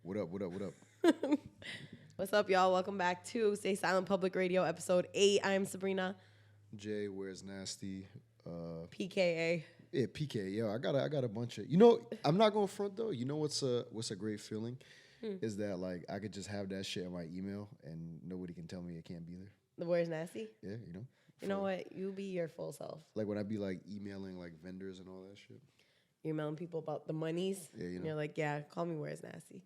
What up, what up, what up? What's up, y'all? Welcome back to Stay Silent Public Radio, episode 8. I'm Sabrina. Jay, where's Nasty? PKA. Yeah, PK. Yo, I got a bunch of. I'm not going front though. You know what's a great feeling? Is that like I could just have that shit in my email and nobody can tell me it can't be there. The where's Nasty? Yeah, you know. You know what? You be your full self. Like when I be like emailing like vendors and all that shit. You're emailing people about the monies. Yeah, you know. And you're like, yeah, call me where's Nasty.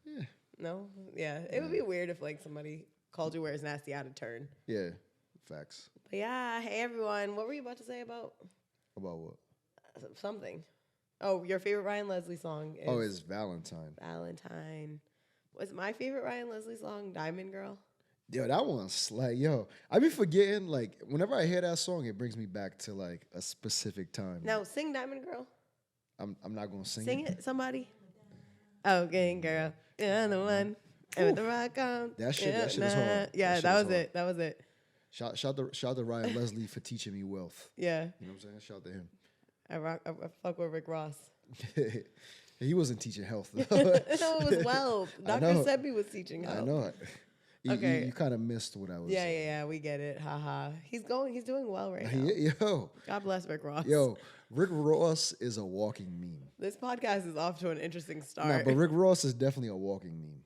Yeah. No? Yeah. It would be weird if like somebody called you where's Nasty out of turn. Yeah. Facts. But yeah, hey everyone. What were you about to say about? About what? Something. Oh, your favorite Ryan Leslie song is It's Valentine. Valentine. Was my favorite Ryan Leslie song Diamond Girl? Yo, that one's like, I be forgetting, like, whenever I hear that song, it brings me back to, like, a specific time. Now, sing Diamond Girl. I'm not going to sing it. Sing it, somebody. Okay, girl. You're the one. And with the rock on. That shit is hard. Yeah, that was it. Shout to Ryan Leslie for teaching me wealth. Yeah. You know what I'm saying? Shout to him. I fuck with Rick Ross. He wasn't teaching health, though. No, it was wealth. Dr. Sebi was teaching health. I know it. Okay. You kind of missed what I was saying. Yeah, we get it. Haha. He's doing well right now. Yo. God bless Rick Ross. Yo, Rick Ross is a walking meme. This podcast is off to an interesting start. Nah, but Rick Ross is definitely a walking meme.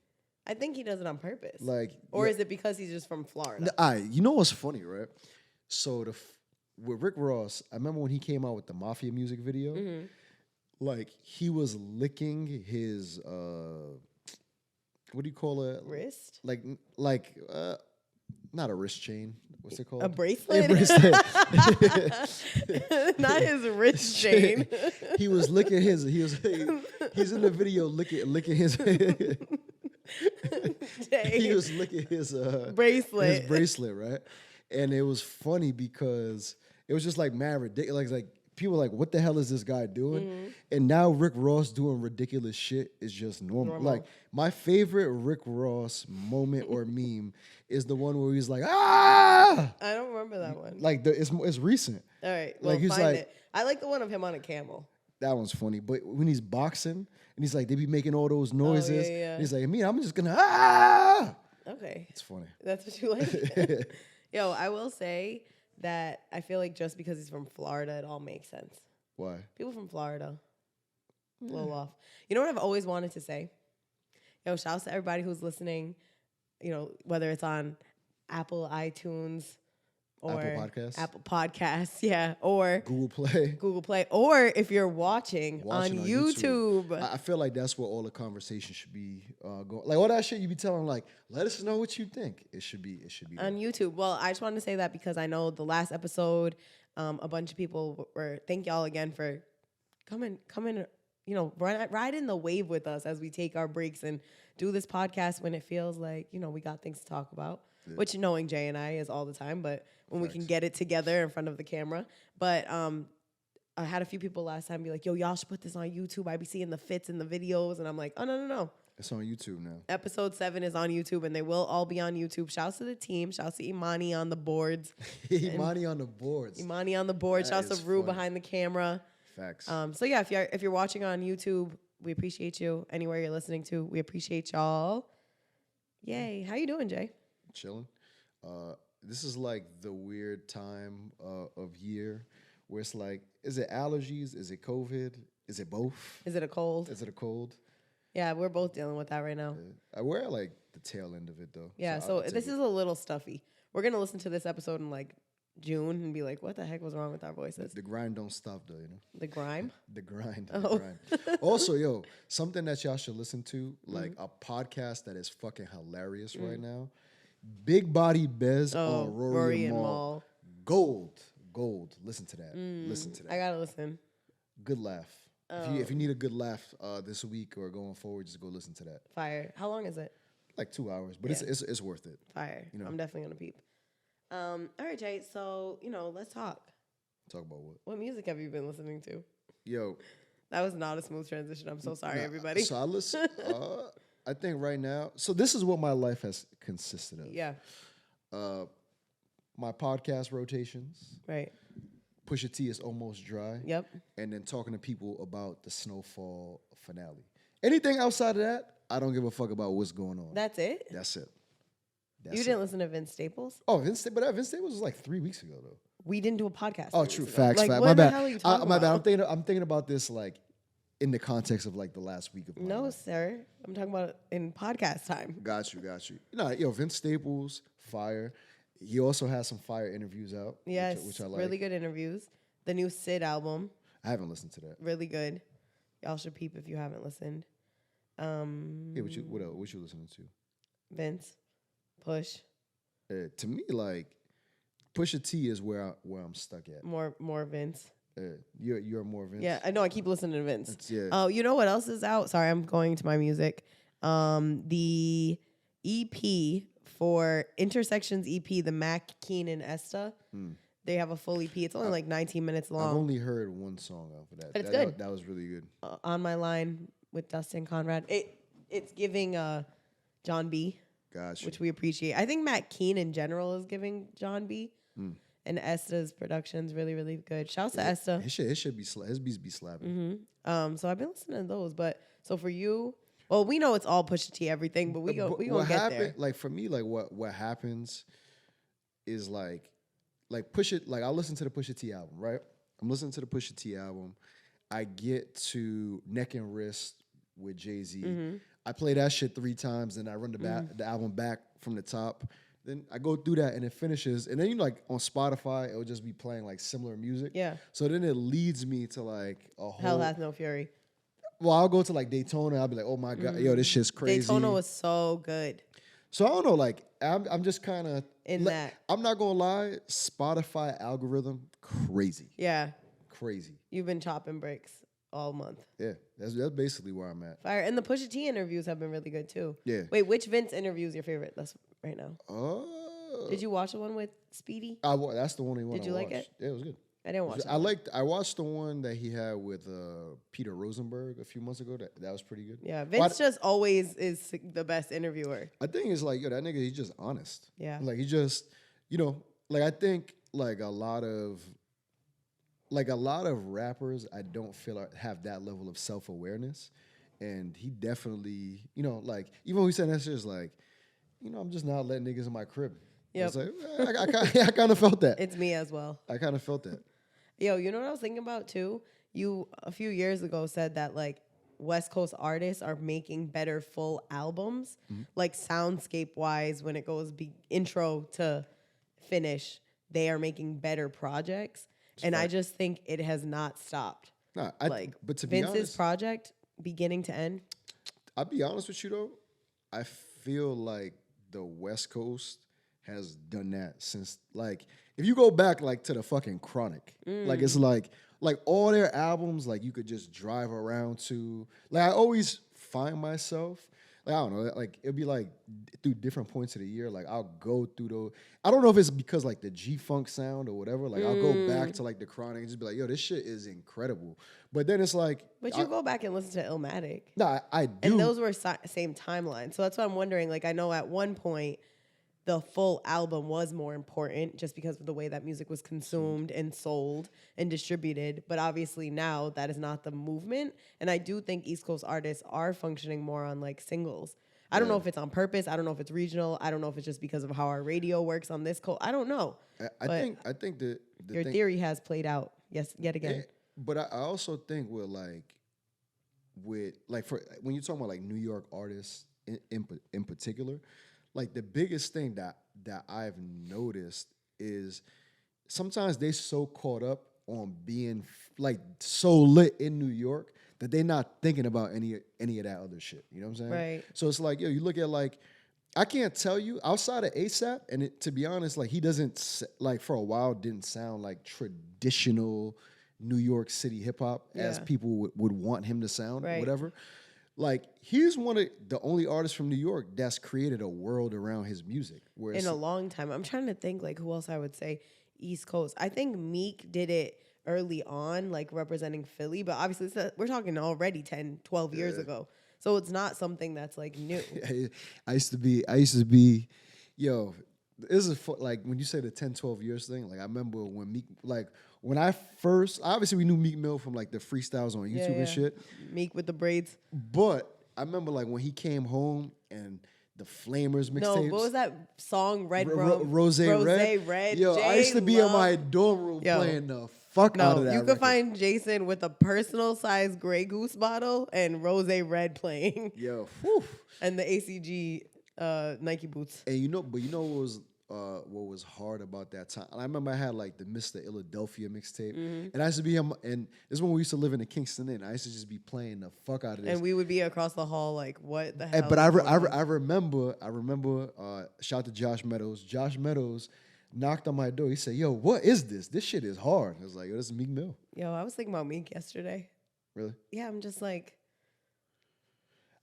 I think he does it on purpose. Or is it because he's just from Florida? You know what's funny, right? So with Rick Ross, I remember when he came out with the Mafia music video, like he was licking his what do you call it? Wrist? Like not a wrist chain. What's it called? A bracelet? A bracelet. Not his wrist chain. He was licking his. He's in the video licking his. He was licking his bracelet. His bracelet, right? And it was funny because it was just like mad ridiculous. Like people were like, what the hell is this guy doing? And now Rick Ross doing ridiculous shit is just normal. Like my favorite Rick Ross moment or meme is the one where he's like, ah! I don't remember that one. Like it's recent. All right, well, he's find like, it. I like the one of him on a camel. That one's funny. But when he's boxing and he's like, they be making all those noises. Yeah. And he's like, I'm just gonna ah. Okay. It's funny. That's what you like? Yo, I will say that I feel like just because he's from Florida, it all makes sense. Why? People from Florida blow off. You know what I've always wanted to say? Yo, shouts to everybody who's listening, whether it's on Apple iTunes or Apple Podcasts, yeah, or Google Play, or if you're watching on YouTube. I feel like that's where all the conversation should be going. Like all that shit you be telling, like, let us know what you think. It should be on YouTube. Well, I just wanted to say that because I know the last episode, a bunch of people were. Thank y'all again for coming. Ride in the wave with us as we take our breaks and do this podcast when it feels like we got things to talk about. Yeah. Which knowing Jay and I is all the time, but when we can get it together in front of the camera. But I had a few people last time be like, yo, y'all should put this on YouTube. I be seeing the fits in the videos. And I'm like, oh, no. It's on YouTube now. Episode 7 is on YouTube, and they will all be on YouTube. Shouts to the team. Shouts to Imani on the boards. Imani on the boards. Imani on the board. Shouts to Rue behind the camera. Facts. So, yeah, if you're watching on YouTube, we appreciate you. Anywhere you're listening to, we appreciate y'all. Yay. How you doing, Jay? Chilling. This is like the weird time of year where it's like, is it allergies? Is it COVID? Is it both? Is it a cold? Yeah, we're both dealing with that right now. Yeah. We're like the tail end of it though. Yeah, so this is a little stuffy. We're gonna listen to this episode in like June and be like, what the heck was wrong with our voices? The grind don't stop though, The grime? The grind. Oh. The grind. Also, something that y'all should listen to, like a podcast that is fucking hilarious right now. Big Body Bez on Rory and Mal. Gold. Listen to that. Listen to that. I gotta listen. Good laugh. If you need a good laugh this week or going forward, just go listen to that. Fire. How long is it? Like 2 hours, but it's worth it. Fire. I'm definitely gonna peep. All right, Jay. So let's talk. Talk about what? What music have you been listening to? Yo, that was not a smooth transition. I'm so sorry, everybody. So I listen. I think right now. So this is what my life has consisted of. Yeah. My podcast rotations. Right. Pusha T is almost dry. Yep. And then talking to people about the Snowfall finale. Anything outside of that, I don't give a fuck about what's going on. That's it? That's it. You didn't listen to Vince Staples? Oh, Vince Staples was like 3 weeks ago though. We didn't do a podcast. Oh, true. Facts. Like, fact. what My the bad. hell are you talking My about? bad. I'm thinking about this like in the context of like the last week of my No, life. sir. I'm talking about it in podcast time. Got you. No, yo, Vince Staples, fire. He also has some fire interviews out. Yes, which I like. really good interviews. The new Sid album, I haven't listened to that. really good. Y'all should peep if you haven't listened. Yeah, what else? What you listening to? Vince, Push, To me, like Pusha T is where I'm stuck at. more Vince. You're more Vince. Yeah, I know. I keep listening to Vince. Yeah. Oh, you know what else is out? Sorry, I'm going to my music. The EP for Intersections EP, the Mac, Keen, and Esta. They have a full EP. It's only like 19 minutes long. I've only heard one song off of that. But it's that, good. That was really good. On My Line with Dustin Conrad. It's giving John B, Gotcha. which we appreciate. I think Matt Keen in general is giving John B. And Esta's production's really, really good. Shouts to Esta. It should be his beats be slapping. So I've been listening to those. But so for you, well, we know it's all Pusha T everything, but we gonna get there. Like for me, like what happens is like Pusha. Like I listen to the Pusha T album, right? I'm listening to the Pusha T album. I get to Neck and Wrist with Jay-Z. I play that shit 3 times, and I run the album back from the top. Then I go through that, and it finishes. And then like on Spotify, it'll just be playing like similar music. Yeah. So then it leads me to like a whole. Hell Hath No Fury. Well, I'll go to like Daytona. I'll be like, oh my god, yo, this shit's crazy. Daytona was so good. So I don't know, like I'm just kind of In that. I'm not gonna lie, Spotify algorithm crazy, Yeah. crazy. You've been chopping bricks all month. Yeah, that's basically where I'm at. Fire. And the Pusha T interviews have been really good too. Yeah. Wait, which Vince interview is your favorite? That's right now. Oh, Did you watch the one with Speedy? that's the only one. Did you like it? Yeah, it was good. I didn't watch it. I watched the one that he had with Peter Rosenberg a few months ago. That was pretty good. Yeah, Vince just always is the best interviewer. I think it's like, yo, that nigga, he's just honest. Yeah. Like he just, like I think like a lot of rappers, I don't feel have that level of self-awareness. And he definitely, like even when he said that shit, it's like, I'm just not letting niggas in my crib. Yep. I was like, I kind of felt that. It's me as well. I kind of felt that. Yo, you know what I was thinking about too? You a few years ago said that like West Coast artists are making better full albums, like soundscape wise, when it goes intro to finish, they are making better projects. And I just think it has not stopped. Nah, but to be Vince's honest, project, beginning to end. I'll be honest with you though, I feel like the West Coast has done that since, like, if you go back like to the fucking Chronic, like it's like all their albums, like you could just drive around to. Like I always find myself, like I don't know, like it'd be like through different points of the year, like I'll go through those. I don't know if it's because like the G-Funk sound or whatever. Like I'll go back to like the Chronic and just be like, yo, this shit is incredible. But then it's like, But you go back and listen to Illmatic. Nah, I do. And those were same timeline. So that's what I'm wondering. Like I know at one point the full album was more important just because of the way that music was consumed and sold and distributed. But obviously now that is not the movement. And I do think East Coast artists are functioning more on like singles. I don't know if it's on purpose. I don't know if it's regional. I don't know if it's just because of how our radio works on this coast. I don't know. I think that your theory has played out. Yes, yet again. Yeah, but I also think with for when you're talking about like New York artists in particular, like the biggest thing that I've noticed is sometimes they so caught up on being like so lit in New York that they're not thinking about any of that other shit. You know what I'm saying? Right. So it's like, yo, you look at like, I can't tell you outside of ASAP, and to be honest, like he doesn't like for a while didn't sound like traditional New York City hip hop as people would want him to sound, or whatever. Like he's one of the only artists from New York that's created a world around his music. In a long time. I'm trying to think like who else I would say East Coast. I think Meek did it early on, like representing Philly, but obviously we're talking already 10, 12 years ago. So it's not something that's like new. I used to be, yo, this is like when you say the 10, 12 years thing, like I remember when Meek, like when I first, obviously we knew Meek Mill from like the freestyles on YouTube and shit. Meek with the braids. But I remember like when he came home and the Flamers No, mixtapes. what was that song? Red Rose Red. Yo, I used to be in my dorm room playing the fuck out of that. You could record. find Jason with a personal size Grey Goose bottle and Rose Red playing. Yo, whew. And the ACG Nike boots. And you know what was hard about that time? I remember I had like the Mr. Philadelphia mixtape, and I used to be and this is when we used to live in the Kingston Inn. I used to just be playing the fuck out of this, and we would be across the hall like, what the hell? But I remember. Shout out to Josh Meadows. Josh Meadows knocked on my door. He said, "Yo, what is this? This shit is hard." I was like, "Yo, this is Meek Mill." Yo, I was thinking about Meek yesterday. Really? Yeah, I'm just like.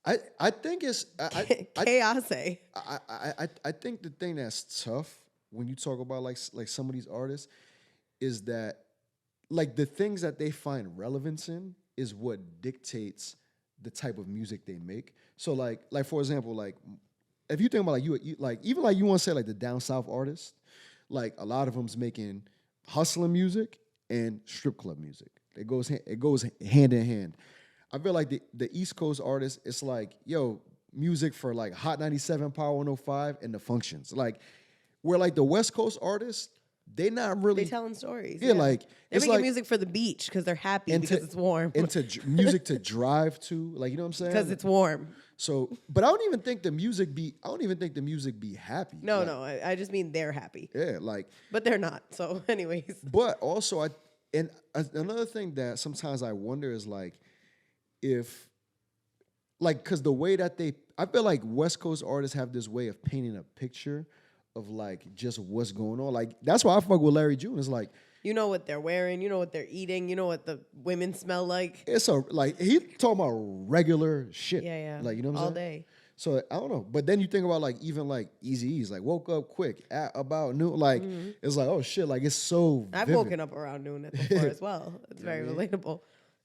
I think it's chaos. I think the thing that's tough when you talk about like some of these artists is that like the things that they find relevance in is what dictates the type of music they make. So like for example, like if you think about like you like even like you want to say like the down south artists, like a lot of them's making hustling music and strip club music. It goes hand in hand. I feel like the East Coast artists, it's like, yo, music for like Hot 97, Power 105, and the Functions. Like, where like the West Coast artists, they not really... They telling stories. Yeah, like... They're making music for the beach because they're happy because it's warm. And to music to drive to, like, you know what I'm saying? Because it's warm. So, but I don't even think the music be happy. No, like, no, I just mean they're happy. Yeah, like... But they're not, so anyways. But also, another thing that sometimes I wonder is like, if, like, because the way that I feel like West Coast artists have this way of painting a picture of like just what's going on. Like, that's why I fuck with Larry June. It's like, you know what they're wearing, you know what they're eating, you know what the women smell like. It's like he talking about regular shit. Yeah. Like, you know what I'm saying? All day. So I don't know. But then you think about like even like Eazy-E's, like woke up quick at about noon. Like it's like, oh shit, like it's so I've vivid. woken up around noon before as well. It's very relatable.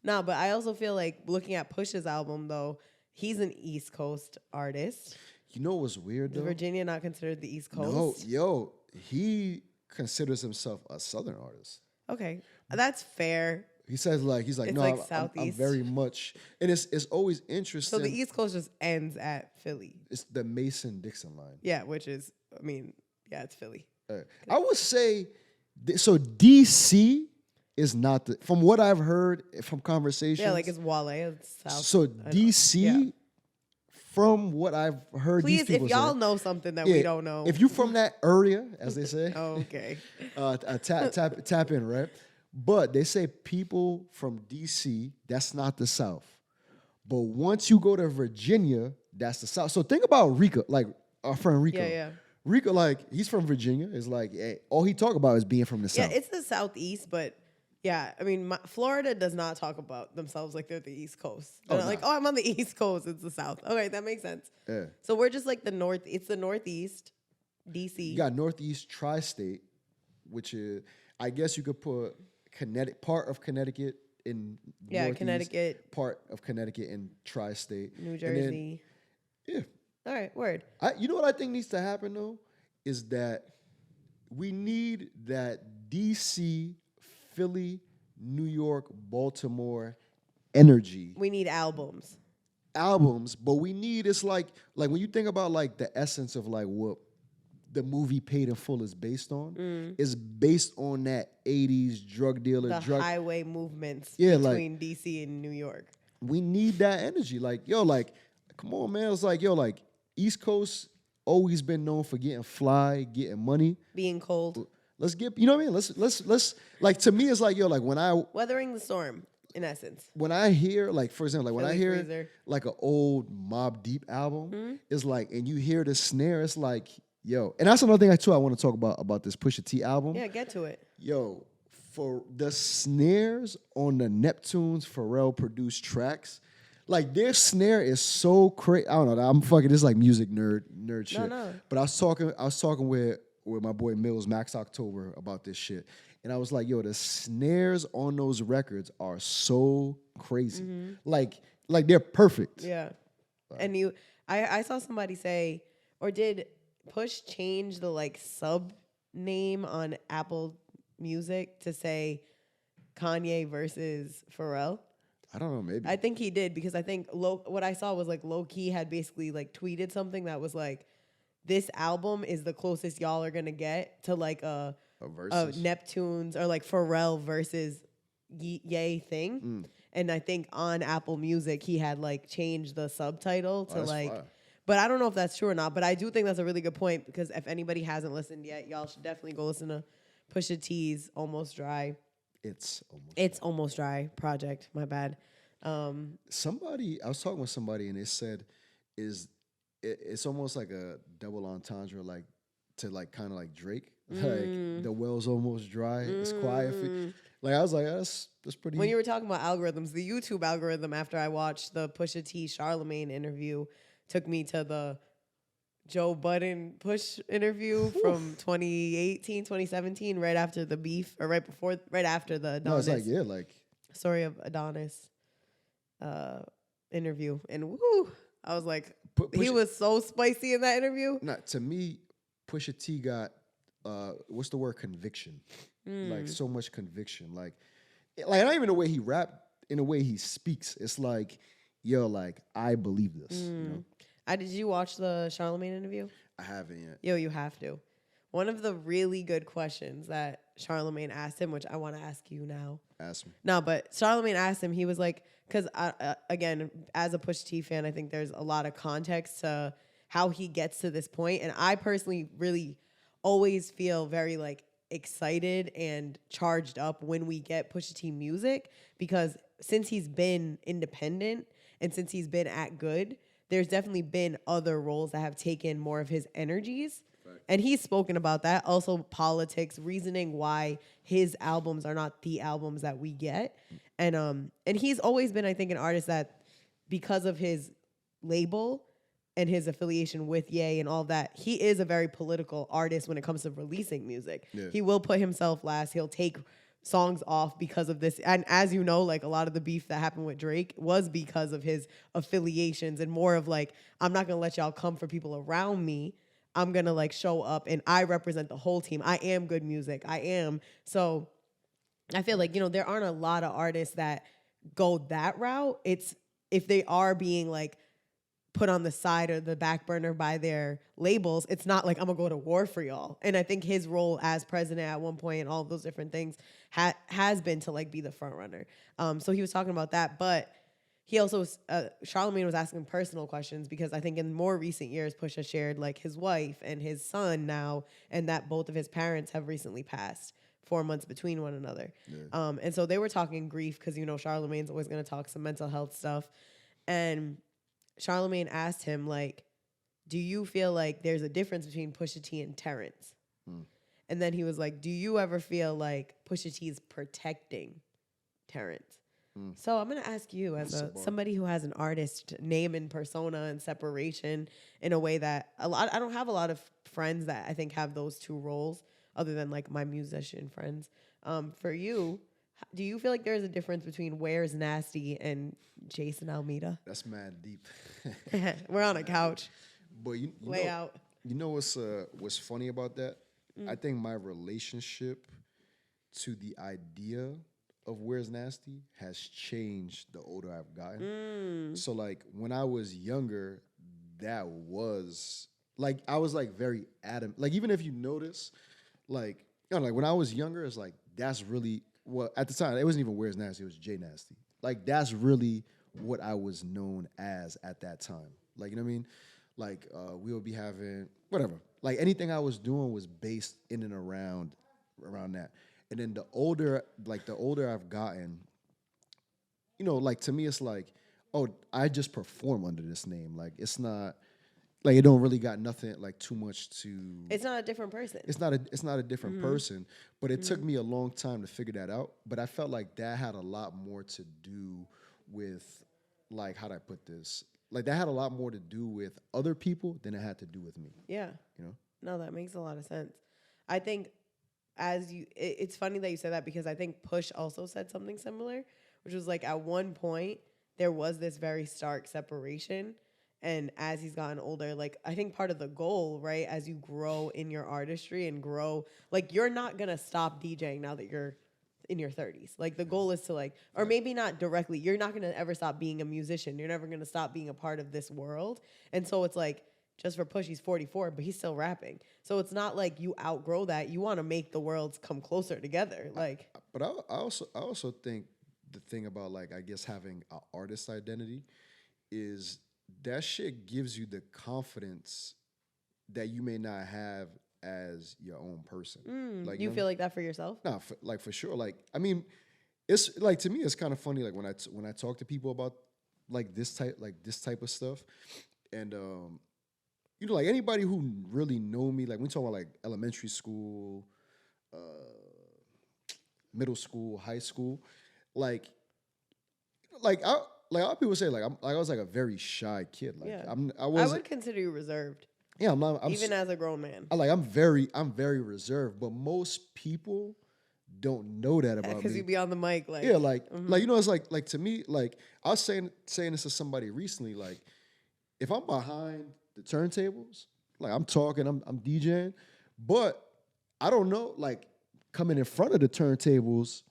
No, but I also feel like looking at Push's album, though, he's an East Coast artist. You know what's weird, though? Is Virginia not considered the East Coast? No, yo, he considers himself a Southern artist. Okay, that's fair. He says he's like, it's no, like I'm very much, and it's always interesting. So the East Coast just ends at Philly. It's the Mason-Dixon line. Yeah, which is, I mean, yeah, it's Philly. I would say, so DC is not from what I've heard from conversations. Yeah, like it's Wale. It's South. So DC, from what I've heard, please, these people if y'all say, know something that we don't know, if you from that area, as they say, okay, tap in, right? But they say people from DC, that's not the South. But once you go to Virginia, that's the South. So think about Rico, like our friend Rico. Yeah. Rico, like he's from Virginia. It's like all he talk about is being from the South. Yeah, it's the Southeast, but. Yeah, I mean, Florida does not talk about themselves like they're the East Coast. They're like, oh, I'm on the East Coast. It's the South. Okay, that makes sense. Yeah. So we're just like the North. It's the Northeast, DC. You got Northeast Tri-State, which is, I guess you could put part of Connecticut in Northeast, Connecticut. Part of Connecticut in Tri-State. New Jersey. Then, All right, word. You know what I think needs to happen, though? Is that we need that DC... Philly, New York, Baltimore energy. We need albums, but we need, it's like when you think about like the essence of like what the movie Paid in Full is based on, is based on that 80s drug dealer, highway movements between DC and New York. We need that energy. Like, yo, like, come on, man. It's like, yo, like East Coast always been known for getting fly, getting money. Being cold. Let's get, you know what I mean? Let's like, to me, it's like, yo, like when weathering the storm, in essence. When I hear, like, for example, like when I hear Freezer. like an old Mobb Deep album, it's like, and you hear the snare, it's like, yo, and that's another thing I want to talk about this Pusha T album. Yeah, get to it. Yo, for the snares on the Neptune's Pharrell produced tracks, like their snare is so crazy. I don't know. I'm fucking this like music nerd shit. No. But I was talking with my boy Mills, Max October, about this shit. And I was like, yo, the snares on those records are so crazy. Like they're perfect. Yeah. And I saw somebody say, or did Push change the like sub name on Apple Music to say Kanye versus Pharrell? I don't know, maybe. I think he did because I think what I saw was like low key had basically like tweeted something that was like, this album is the closest y'all are gonna get to like a Neptune's or like Pharrell versus Ye thing. And I think on Apple Music he had like changed the subtitle to like fire. But I don't know if that's true or not. But I do think that's a really good point because if anybody hasn't listened yet, y'all should definitely go listen to Pusha T's Almost Dry. It's Almost Dry project. My bad. I was talking with somebody and they said it's almost like a double entendre, like to like kind of like Drake. Like the well's almost dry. It's quiet. Like I was like, that's pretty. When you were talking about algorithms, the YouTube algorithm after I watched the Pusha T Charlemagne interview took me to the Joe Budden Push interview from 2018, 2017, right after the beef or right after the Adonis. No, it's like like Story of Adonis interview, and woo, I was like, he was so spicy in that interview. Nah, to me, Pusha T got what's the word? Conviction. Like so much conviction. Like not even the way he rap, in the way he speaks. It's like, yo, like I believe this. You know? Did you watch the Charlemagne interview? I haven't yet. Yo, you have to. One of the really good questions that Charlemagne asked him, which I want to ask you now. Ask me. No, but Charlemagne asked him, he was like, because again, as a Pusha T fan, I think there's a lot of context to how he gets to this point. And I personally really always feel very like excited and charged up when we get Pusha T music, because since he's been independent and since he's been at Good, there's definitely been other roles that have taken more of his energies. Right. And he's spoken about that. Also politics, reasoning why his albums are not the albums that we get. And he's always been, I think, an artist that, because of his label and his affiliation with Ye and all that, he is a very political artist when it comes to releasing music. Yeah. He will put himself last. He'll take songs off because of this. And as you know, like a lot of the beef that happened with Drake was because of his affiliations and more of like, I'm not going to let y'all come for people around me. I'm going to like show up and I represent the whole team. I am good music. I am. So I feel like, there aren't a lot of artists that go that route. It's if they are being like put on the side or the back burner by their labels, it's not like I'm gonna go to war for y'all. And I think his role as president at one point and all of those different things has been to like be the front runner. So he was talking about that, but he also Charlemagne was asking personal questions because I think in more recent years Pusha shared like his wife and his son now, and that both of his parents have recently passed 4 months between one another. Yeah. And so they were talking grief because Charlemagne's always gonna talk some mental health stuff. And Charlemagne asked him, like, do you feel like there's a difference between Pusha T and Terrence? And then he was like, do you ever feel like Pusha T is protecting Terrence? So I'm going to ask you, as somebody who has an artist name and persona and separation in a way that I don't have a lot of friends that I think have those two roles other than like my musician friends. For you, do you feel like there's a difference between Where's Nasty and Jason Almeida? That's mad deep. We're on a couch. But you lay out. You know what's funny about that? I think my relationship to the idea of Where's Nasty has changed the older I've gotten. So like when I was younger, that was like I was like very adamant. Like even if you notice, like when I was younger, it's like that's really. Well, at the time, it wasn't even Where's Nasty, it was Jay Nasty. Like, that's really what I was known as at that time. Like, you know what I mean? Like, we would be having, whatever. Like, anything I was doing was based in and around that. And then the older I've gotten, like, to me, it's like, oh, I just perform under this name. Like, it's not, like, it don't really got nothing, like, too much to... It's not a different person. It's not a different person, but it took me a long time to figure that out. But I felt like that had a lot more to do with, like, how do I put this? Like, that had a lot more to do with other people than it had to do with me. Yeah. No, that makes a lot of sense. I think it's funny that you said that because I think Push also said something similar, which was, like, at one point, there was this very stark separation. And as he's gotten older, like, I think part of the goal, right, as you grow in your artistry and grow, like, you're not going to stop DJing now that you're in your 30s. Like the goal is to like, or maybe not directly, you're not going to ever stop being a musician. You're never going to stop being a part of this world. And so it's like, just for Push, he's 44, but he's still rapping. So it's not like you outgrow that. You want to make the worlds come closer together. Like, but I also think the thing about like, I guess having an artist identity is that shit gives you the confidence that you may not have as your own person. Like you feel like that for yourself? Nah, for sure. Like, I mean, it's like, to me, it's kind of funny. Like when I talk to people about like this type of stuff, and you know, like anybody who really know me, like we talk about like elementary school, middle school, high school, like I. Like a lot of people say, like I was like a very shy kid. Like Yeah. I would consider you reserved. Yeah, I'm not. Even as a grown man. I'm very reserved, but most people don't know that about me. Because you be on the mic, like like you know, it's like to me, like I was saying this to somebody recently, like if I'm behind the turntables, like I'm talking, I'm DJing, but I don't know, like coming in front of the turntables,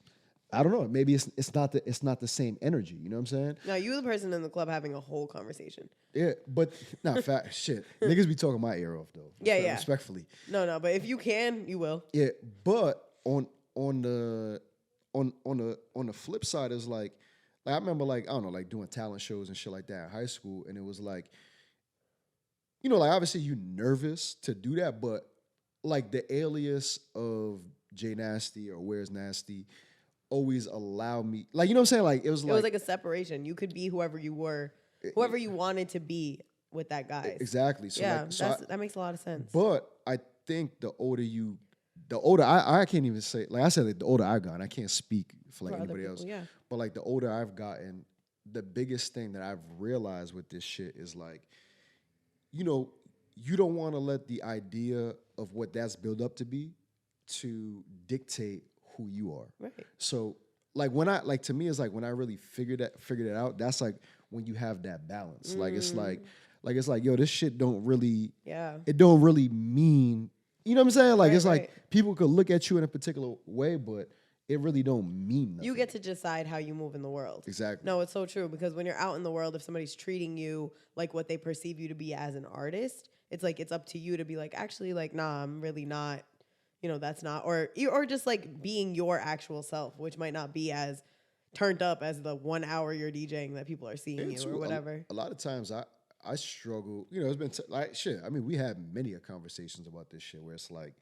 I don't know. Maybe it's not the same energy. You know what I'm saying? No, you the person in the club having a whole conversation. Yeah, but shit. Niggas be talking my ear off though. Yeah. Respectfully. No, but if you can, you will. Yeah, but on the flip side is like I remember like I don't know, like doing talent shows and shit like that in high school, and it was like, you know, like obviously you nervous to do that, but like the alias of Jay Nasty or Where's Nasty always allow me, like, you know what I'm saying? Like it was like a separation. You could be whoever you were, whoever you wanted to be with that guy. Exactly. So yeah, like, that makes a lot of sense. But I think the older I can't even say, like I said, like the older I've gotten, I can't speak for like anybody else. Yeah. But like the older I've gotten, the biggest thing that I've realized with this shit is like, you know, you don't want to let the idea of what that's built up to be to dictate who you are. Right. So like when I like, to me, it's like when I really figured it out, that's like when you have that balance. Like it's like yo, this shit don't really it don't really mean, you know what I'm saying? Like it's like people could look at you in a particular way, but it really don't mean nothing. You get to decide how you move in the world. Exactly. No, it's so true, because when you're out in the world, if somebody's treating you like what they perceive you to be as an artist, it's like it's up to you to be like, actually, like, nah, I'm really not. You know, that's not, or just like being your actual self, which might not be as turned up as the 1 hour you're DJing that people are seeing you or whatever. A lot of times I struggle, you know, it's been like shit. I mean, we had many conversations about this shit where it's like,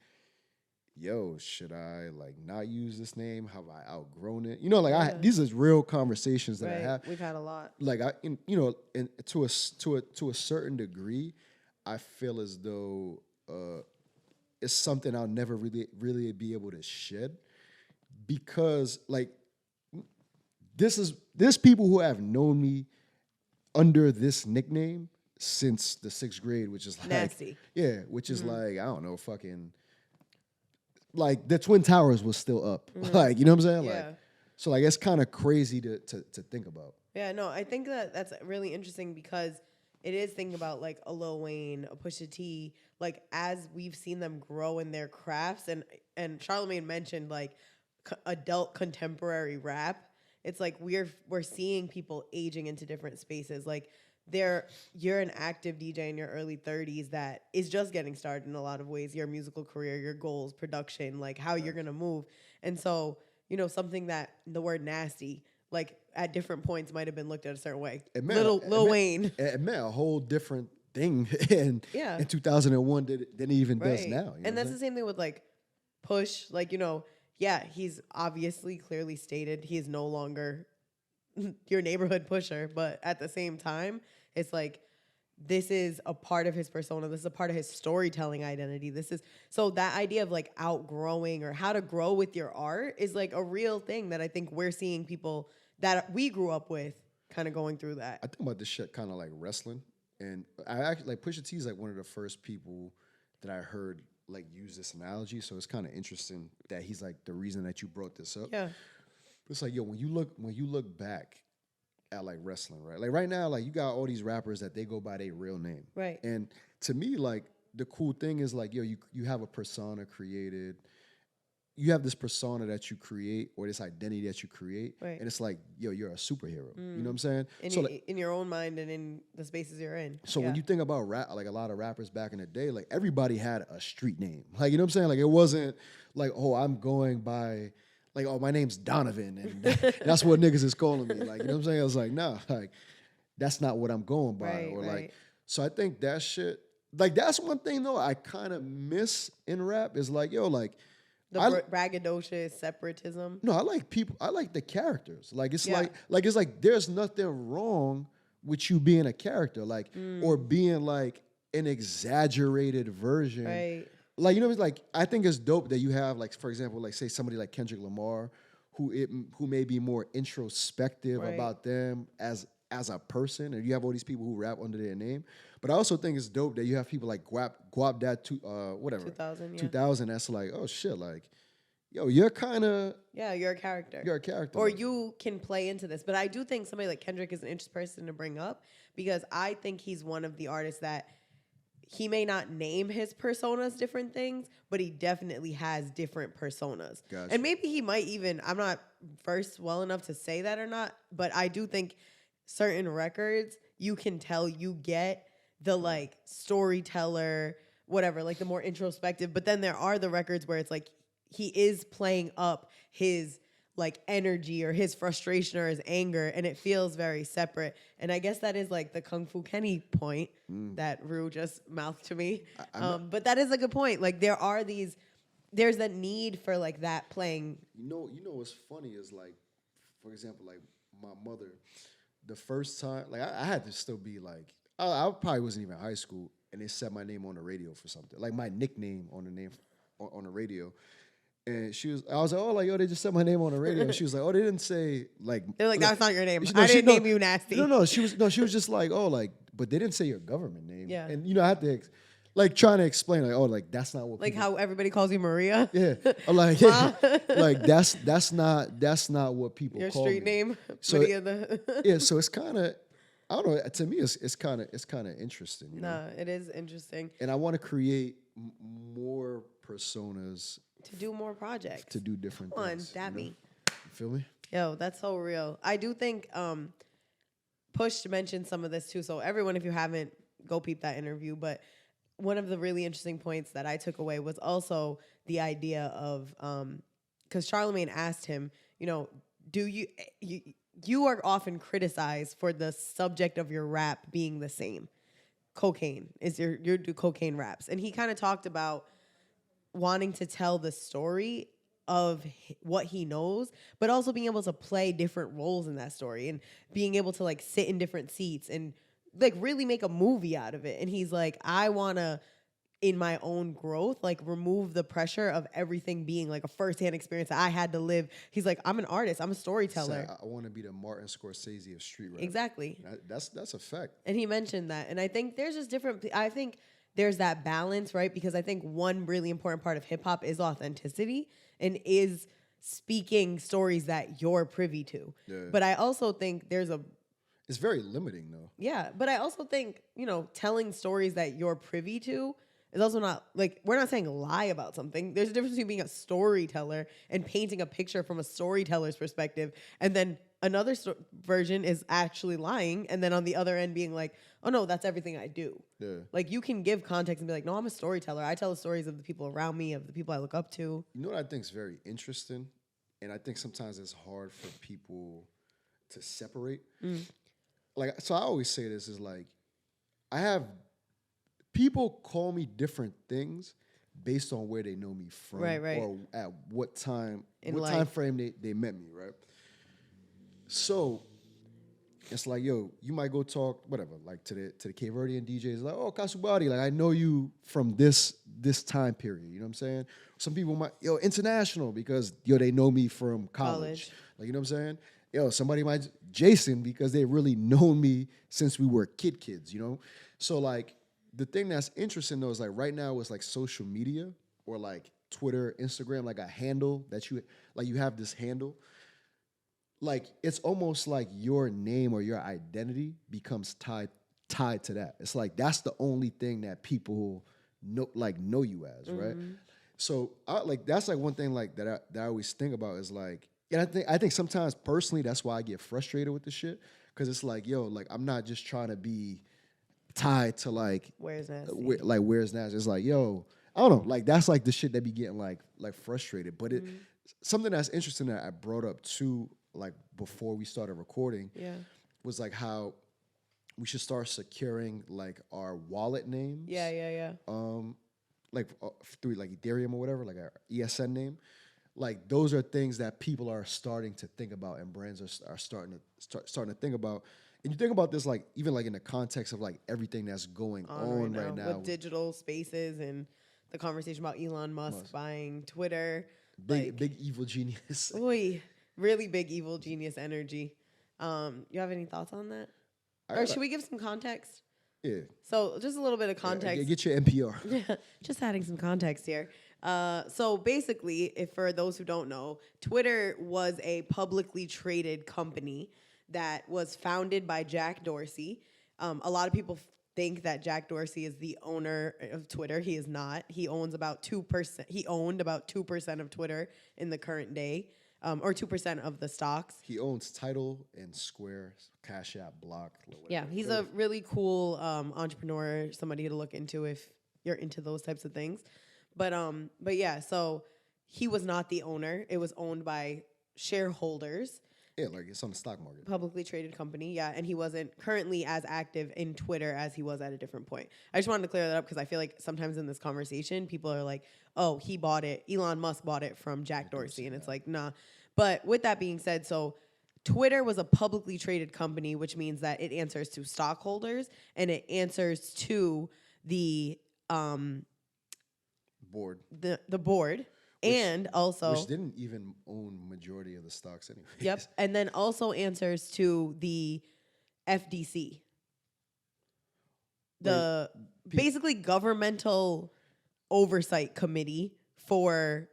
yo, should I like not use this name? Have I outgrown it? You know, like these are real conversations that I have. We've had a lot. Like you know, and to a certain degree, I feel as though it's something I'll never really be able to shed, because like there's people who have known me under this nickname since the 6th grade, which is like Nasty. Yeah, which is like, I don't know, fucking like the Twin Towers was still up. Like, you know what I'm saying? Yeah. Like, so like it's kind of crazy to think about. Yeah, no, I think that's really interesting, because it is thinking about like a Lil Wayne, a Pusha T, like as we've seen them grow in their crafts, and Charlemagne mentioned like adult contemporary rap. It's like we're seeing people aging into different spaces. Like you're an active DJ in your early 30s that is just getting started in a lot of ways. Your musical career, your goals, production, like how you're gonna move. And so, you know, something that the word nasty, like at different points might have been looked at a certain way. Lil Wayne. It meant a whole different thing in 2001 than it even does now. You know and that's the same thing with like Push. Like, you know, yeah, he's obviously clearly stated he is no longer your neighborhood pusher, but at the same time, it's like this is a part of his persona. This is a part of his storytelling identity. This is so that idea of like outgrowing or how to grow with your art is like a real thing that I think we're seeing people that we grew up with kind of going through that. I think about this shit kind of like wrestling, and I actually like Pusha T is like one of the first people that I heard like use this analogy. So it's kind of interesting that he's like the reason that you brought this up. Yeah, it's like, yo, when you look back at like wrestling, right? Like right now, like you got all these rappers that they go by their real name, right? And to me, like the cool thing is like, yo, you have a persona created, you have this persona that you create or this identity that you create, right. and it's like, yo, you're a superhero. You know what I'm saying? In your own mind and in the spaces you're in. So when you think about rap, like a lot of rappers back in the day, like everybody had a street name. Like, you know what I'm saying? Like it wasn't like, oh, I'm going by, like, oh, my name's Donovan, and that's what niggas is calling me. Like, you know what I'm saying? I was like, nah, like that's not what I'm going by. Right, or right. like, so I think that shit, like that's one thing though I kind of miss in rap is like, yo, like, the braggadocious separatism. No, I like people. I like the characters. Like it's it's like there's nothing wrong with you being a character, like or being like an exaggerated version. Right. Like, you know, it's like I think it's dope that you have, like, for example, like say somebody like Kendrick Lamar, who may be more introspective about them as a person, and you have all these people who rap under their name. But I also think it's dope that you have people like Guap that 2000. That's like, oh shit, like, yo, you're kind of you're a character. You're a character, or you can play into this. But I do think somebody like Kendrick is an interesting person to bring up because I think he's one of the artists that he may not name his personas different things, but he definitely has different personas. Gotcha. And maybe he might even, I'm not versed well enough to say that or not, but I do think certain records, you can tell you get the like storyteller, whatever, like the more introspective. But then there are the records where it's like he is playing up his like energy or his frustration or his anger, and it feels very separate. And I guess that is like the Kung Fu Kenny point that Rue just mouthed to me. But that is a good point. Like there's that need for like that playing. You know what's funny is like, for example, like my mother, the first time, like I had to still be like, I probably wasn't even in high school, and they said my name on the radio for something, like my nickname on the radio. And I was like, oh, like, yo, they just said my name on the radio. And she was like, oh, they didn't say, like. They're like, that's not your name. I didn't name you nasty. No, she was just like, oh, like, but they didn't say your government name. Yeah. And, you know, I had to, like, trying to explain, like, oh, like, that's not what like how everybody calls you Maria? Yeah. I'm like, like, that's not what people your call street me. name? So, Maria yeah, so it's kind of, I don't know, to me, it's kind of interesting. You know? It is interesting. And I want to create more personas. To do more projects. To do different things. Come on, dab me. You feel me? Yo, that's so real. I do think Push mentioned some of this too. So everyone, if you haven't, go peep that interview. But one of the really interesting points that I took away was also the idea of, because Charlemagne asked him, you know, do you are often criticized for the subject of your rap being the same. Cocaine is your do cocaine raps. And he kind of talked about wanting to tell the story of what he knows, but also being able to play different roles in that story and being able to like sit in different seats and like really make a movie out of it. And he's like, I want to, in my own growth, like remove the pressure of everything being like a firsthand experience that I had to live. He's like, I'm an artist. I'm a storyteller. I want to be the Martin Scorsese of street rap. Exactly. That's a fact. And he mentioned that. And I think there's just different, I think there's that balance, right? Because I think one really important part of hip hop is authenticity and is speaking stories that you're privy to. Yeah. But I also think it's very limiting though. Yeah. But I also think, you know, telling stories that you're privy to is also not, like, we're not saying lie about something. There's a difference between being a storyteller and painting a picture from a storyteller's perspective. And then another version is actually lying. And then on the other end being like, oh no, that's everything I do. Yeah. Like you can give context and be like, no, I'm a storyteller. I tell the stories of the people around me, of the people I look up to. You know what I think is very interesting? And I think sometimes it's hard for people to separate. Like, so I always say this is like, people call me different things based on where they know me from, right. or at what time life. Time frame they met me, right? So it's like, yo, you might go talk whatever, like to the Cape Verdean DJs, like, oh, Kasubati, like I know you from this time period. You know what I'm saying? Some people might, international because they know me from college. Like, you know what I'm saying? Somebody might Jason because they really known me since we were kids. You know, so like. The thing that's interesting though is like right now it's like social media or like Twitter, Instagram, like a handle that you have this handle. Like it's almost like your name or your identity becomes tied to that. It's like that's the only thing that people know you as, right? So that's like one thing like that I always think about is like, and I think sometimes personally that's why I get frustrated with the shit because it's like, yo, like I'm not just trying to be tied to like Where's nasty? Where's nasty. It's like, yo, I don't know, like that's like the shit that be getting like frustrated. But it something that's interesting that I brought up too, like before we started recording, was like how we should start securing like our wallet names. Yeah. Like through like Ethereum or whatever, like our ESN name. Like those are things that people are starting to think about, and brands are starting to think about. And you think about this like even like in the context of like everything that's going on right now with digital spaces and the conversation about Elon Musk buying Twitter. Big evil genius. Oy, really big evil genius energy. You have any thoughts on that? Or should we give some context? Yeah. So just a little bit of context. Yeah, get your NPR. Just adding some context here. So basically, if for those who don't know, Twitter was a publicly traded company that was founded by Jack Dorsey. A lot of people think that Jack Dorsey is the owner of Twitter. He is not. He owns about 2%. He owned about 2% of Twitter in the current day. Or 2% of the stocks. He owns Tidal and Square, Cash App, Block. Yeah, he's a really cool entrepreneur, somebody to look into if you're into those types of things. But yeah, so he was not the owner. It was owned by shareholders. Yeah, like it's on the stock market. Publicly traded company, yeah, and he wasn't currently as active in Twitter as he was at a different point. I just wanted to clear that up because I feel like sometimes in this conversation, people are like, oh, he bought it, Elon Musk bought it from Jack Dorsey, and it's like, nah. But with that being said, so Twitter was a publicly traded company, which means that it answers to stockholders and it answers to the board. The board. And also, which didn't even own majority of the stocks anyway. Yep, and then also answers to the FDC, the basically governmental oversight committee for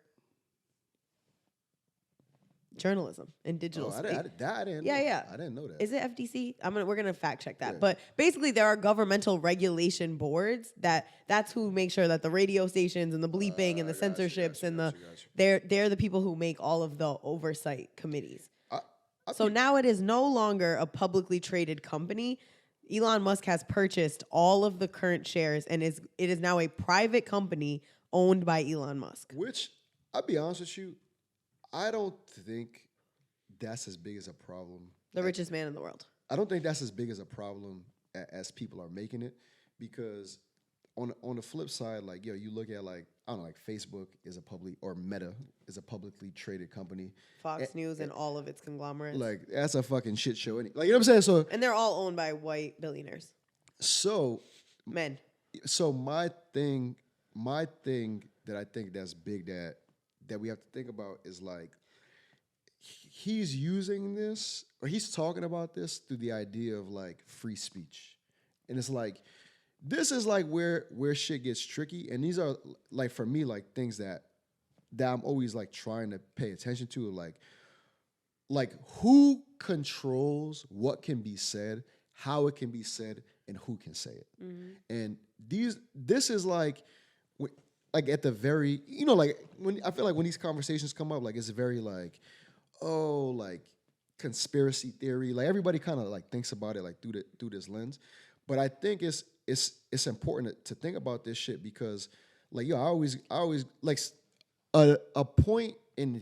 journalism and digital. I didn't Yeah. I didn't know that. Is it FDC? We're gonna fact check that. Yeah. But basically, there are governmental regulation boards that's who make sure that the radio stations and the bleeping and the censorships they're the people who make all of the oversight committees. So now it is no longer a publicly traded company. Elon Musk has purchased all of the current shares and it is now a private company owned by Elon Musk. Which, I'll be honest with you, I don't think that's as big as a problem. The richest man in the world. I don't think that's as big as a problem as people are making it, because on the flip side, like, yo, you look at like, I don't know, like Facebook is a Meta is a publicly traded company. Fox News and all of its conglomerates. Like, that's a fucking shit show. Like, you know what I'm saying? So, and they're all owned by white billionaires. So, men. So my thing that I think that's big that we have to think about is like, he's using this, or he's talking about this through the idea of like free speech. And it's like, this is like where shit gets tricky. And these are like, for me, like things that I'm always like trying to pay attention to, like who controls what can be said, how it can be said, and who can say it. Mm-hmm. And this is like at the very, you know, like when I feel like when these conversations come up, like it's very like, oh, like conspiracy theory. Like everybody kind of like thinks about it like through this lens. But I think it's important to think about this shit because, like, yo, I always like a point in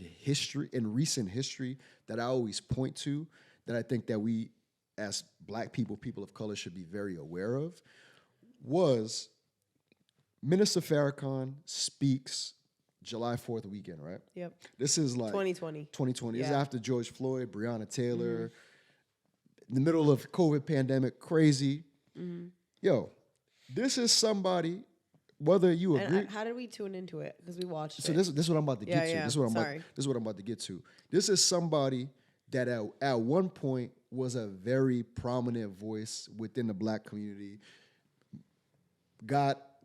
recent history that I always point to that I think that we as Black people of color should be very aware of was Minister Farrakhan speaks July 4th weekend, right? Yep. This is like 2020. Yeah. This is after George Floyd, Breonna Taylor, in the middle of COVID pandemic, crazy. Mm-hmm. Yo, this is somebody, whether you agree. And how did we tune into it? Because we watched it. So this is what I'm about to get to. Yeah. This is what I'm about to get to. This is somebody that at one point was a very prominent voice within the Black community.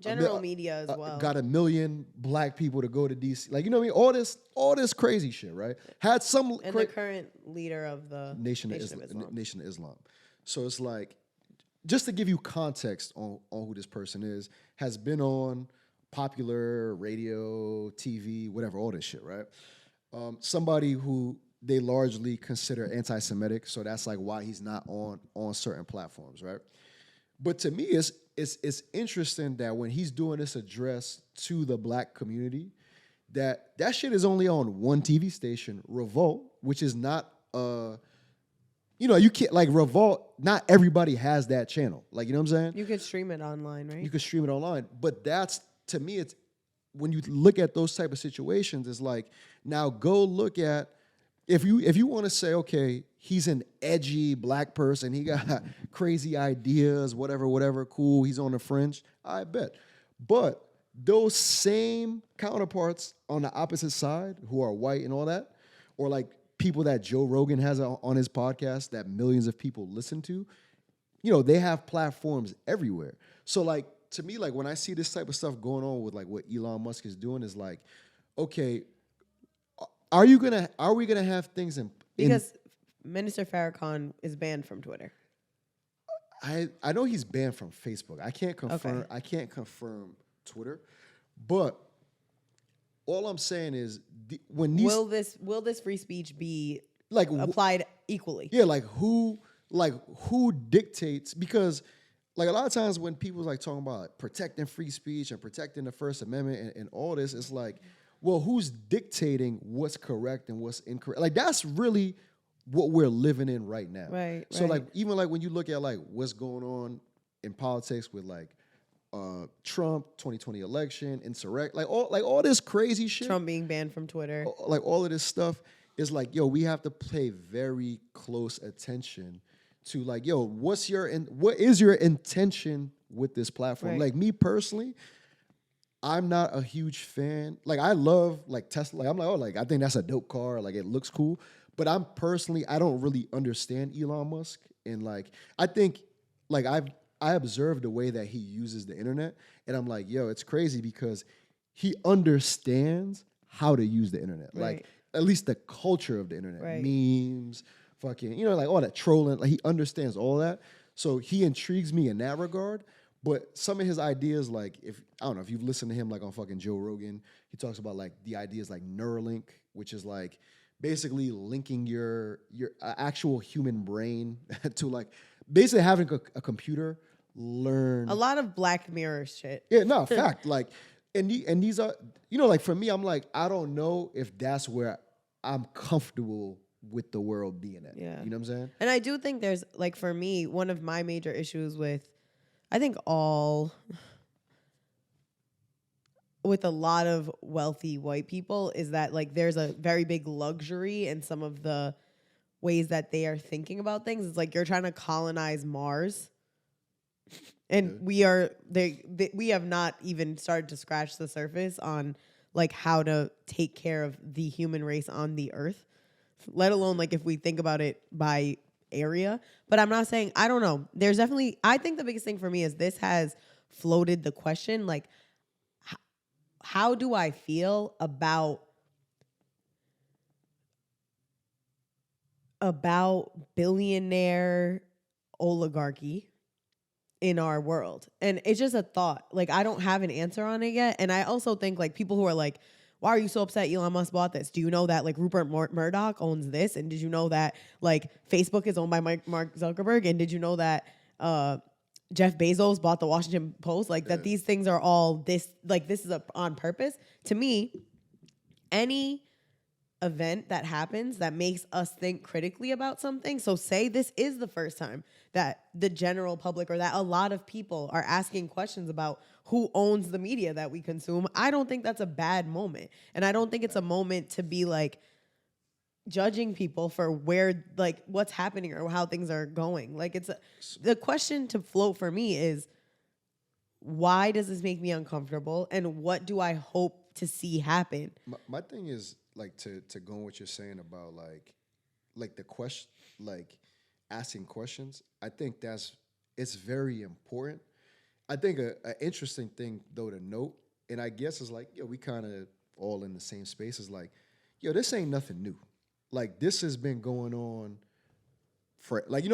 General media as well. Got 1 million Black people to go to DC. Like, you know what I mean? All this crazy shit, right? Had some the current leader of the Nation of Islam. So it's like, just to give you context on who this person is, has been on popular radio, TV, whatever, all this shit, right? Somebody who they largely consider anti-Semitic, so that's like why he's not on certain platforms, right? But to me, it's interesting that when he's doing this address to the black community, that shit is only on one TV station, Revolt, which is not you can't like Revolt. Not everybody has that channel. Like, you know what I'm saying? You could stream it online, right? You could stream it online, but that's to me, it's when you look at those type of situations, it's like now go look at if you want to say, okay, he's an edgy black person, he got crazy ideas, whatever, cool, he's on the fringe, I bet. But those same counterparts on the opposite side who are white and all that, or like people that Joe Rogan has on his podcast that millions of people listen to, they have platforms everywhere. So like, to me, like when I see this type of stuff going on with like what Elon Musk is doing is like, okay, are we gonna have things in because Minister Farrakhan is banned from Twitter. I know he's banned from Facebook. I can't confirm. Okay. I can't confirm Twitter, but all I'm saying is when these will this free speech be like applied equally? Yeah, like who dictates? Because like a lot of times when people like talking about like, protecting free speech and protecting the First Amendment and all this, it's like, well, who's dictating what's correct and what's incorrect? Like that's really what we're living in right now. Right. So like even like when you look at like what's going on in politics with like Trump, 2020 election, like all this crazy shit. Trump being banned from Twitter. Like all of this stuff is like, yo, we have to pay very close attention to like, yo, what is your intention with this platform? Right. Like me personally, I'm not a huge fan. Like I love like Tesla. Like I'm like, oh, like I think that's a dope car. Like it looks cool. But I don't really understand Elon Musk. And like, I think like I observe the way that he uses the internet. And I'm like, yo, it's crazy because he understands how to use the internet. Right. Like at least the culture of the internet, right. Memes, fucking, like all that trolling. Like he understands all that. So he intrigues me in that regard. But some of his ideas, like I don't know if you've listened to him like on fucking Joe Rogan, he talks about like the ideas like Neuralink, which is like basically linking your actual human brain to like basically having a computer learn a lot of Black Mirror shit. Yeah, no, fact. Like, and these are, like for me, I'm like, I don't know if that's where I'm comfortable with the world being at. Yeah. You know what I'm saying? And I do think there's like for me, one of my major issues with a lot of wealthy white people is that like there's a very big luxury in some of the ways that they are thinking about things. It's like you're trying to colonize Mars. And we have not even started to scratch the surface on like how to take care of the human race on the earth, let alone like if we think about it by area. But I'm not saying, I don't know. There's definitely, I think the biggest thing for me is this has floated the question, like, how do I feel about billionaire oligarchy in our world? And it's just a thought. Like, I don't have an answer on it yet. And I also think like people who are like, why are you so upset Elon Musk bought this? Do you know that like Rupert Murdoch owns this? And did you know that like Facebook is owned by Mark Zuckerberg? And did you know that Jeff Bezos bought the Washington Post? Like that these things are all this is on purpose. To me, any event that happens that makes us think critically about something. So say this is the first time that the general public or that a lot of people are asking questions about who owns the media that we consume. I don't think that's a bad moment. And I don't think it's a moment to be like judging people for where like what's happening or how things are going. Like the question to float for me is, why does this make me uncomfortable? And what do I hope to see happen? My thing is like to go on what you're saying about like the question, like asking questions. I think it's very important. I think an interesting thing though to note, and I guess is like, we kind of all in the same space, is like, this ain't nothing new. Like this has been going on for like,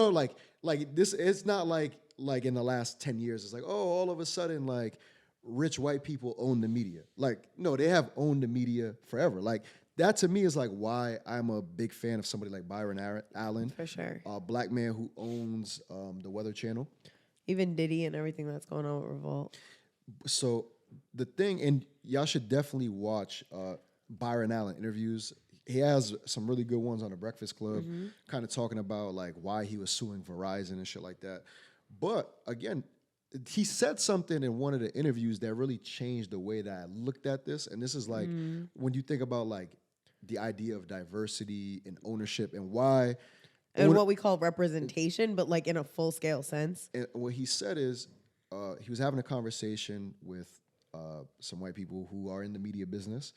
like this, it's not like in the last 10 years, it's like, oh, all of a sudden like rich white people own the media. Like, no, they have owned the media forever. Like, that to me is like why I'm a big fan of somebody like Byron Allen. For sure. A black man who owns the Weather Channel. Even Diddy and everything that's going on with Revolt. So the thing, and y'all should definitely watch Byron Allen interviews. He has some really good ones on the Breakfast Club, kind of talking about like why he was suing Verizon and shit like that. But again, he said something in one of the interviews that really changed the way that I looked at this. And this is like when you think about like the idea of diversity and ownership and why. And what we call representation, but like in a full scale sense. And what he said is he was having a conversation with some white people who are in the media business.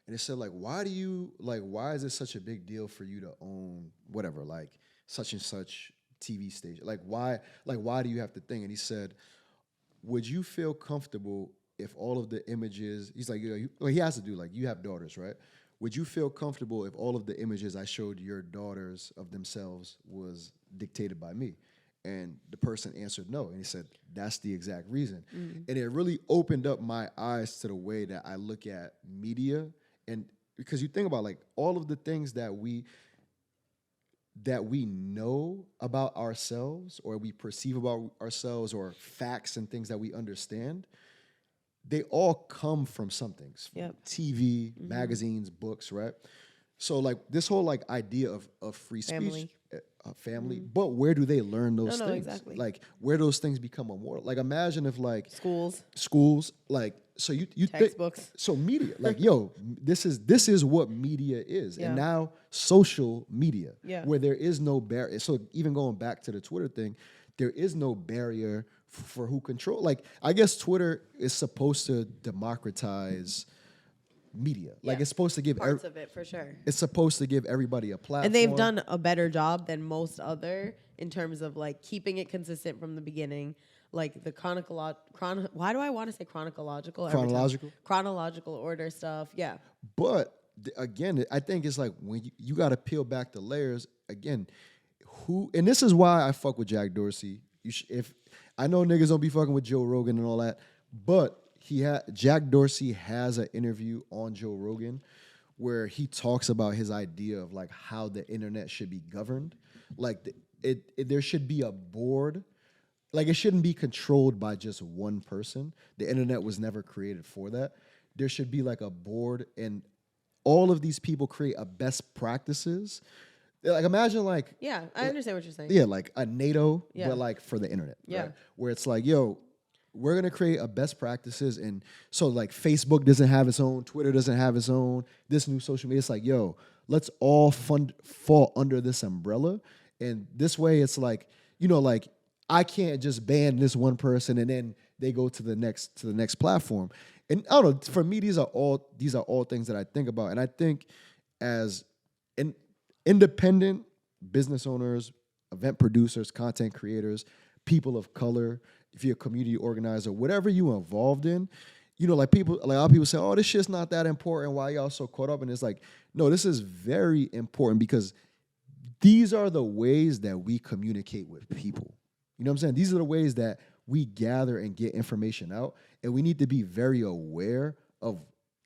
And they said, like, why is it such a big deal for you to own whatever, like such and such TV station? Like, why do you have to think? And he said, would you feel comfortable if all of the images, he's like, he has to do, like, you have daughters, right? Would you feel comfortable if all of the images I showed your daughters of themselves was dictated by me? And the person answered no. And he said, that's the exact reason. And it really opened up my eyes to the way that I look at media. And because you think about like all of the things that we know about ourselves or we perceive about ourselves or facts and things that we understand, they all come from something. TV, magazines, books, right? So like this whole like idea of free speech, family, but where do they learn those things? Exactly. Like where those things become immortal. Like imagine if like schools, like so you textbooks. So media, like yo, this is what media is, and now social media, where there is no barrier. So even going back to the Twitter thing, there is no barrier for who control. Like I guess Twitter is supposed to democratize media. Like it's supposed to give parts of it for sure. It's supposed to give everybody a platform. And they've done a better job than most other in terms of like keeping it consistent from the beginning. Like the why do I want to say chronological? Chronological order stuff. Yeah. But again, I think it's like when you got to peel back the layers again. And this is why I fuck with Jack Dorsey. If I know niggas don't be fucking with Joe Rogan and all that, but Jack Dorsey has an interview on Joe Rogan where he talks about his idea of like how the internet should be governed. Like there should be a board. Like it shouldn't be controlled by just one person. The internet was never created for that. There should be like a board and all of these people create a best practices. Like imagine like I understand what you're saying. Yeah, like a NATO, but like for the internet. Right? Where it's like, yo, we're gonna create a best practices, and so like Facebook doesn't have its own, Twitter doesn't have its own, this new social media. It's like, yo, let's all fall under this umbrella, and this way it's like, you know, like I can't just ban this one person and then they go to the next platform. And I don't know. For me, these are all things that I think about, and I think as independent business owners, event producers, content creators, people of color, if you're a community organizer, whatever you're involved in, you know, like a lot of people say, oh, this shit's not that important. Why y'all so caught up? And it's like, no, this is very important because these are the ways that we communicate with people. You know what I'm saying? These are the ways that we gather and get information out. And we need to be very aware of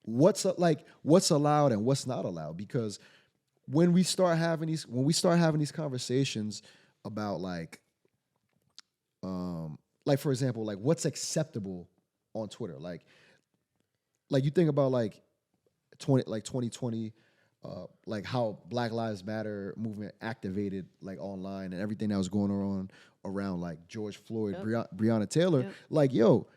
what's allowed and what's not allowed. Because when we start having these conversations about like for example, like what's acceptable on Twitter, like you think about like 2020, like how Black Lives Matter movement activated like online and everything that was going on around like George Floyd, Breonna Taylor. Like, yo,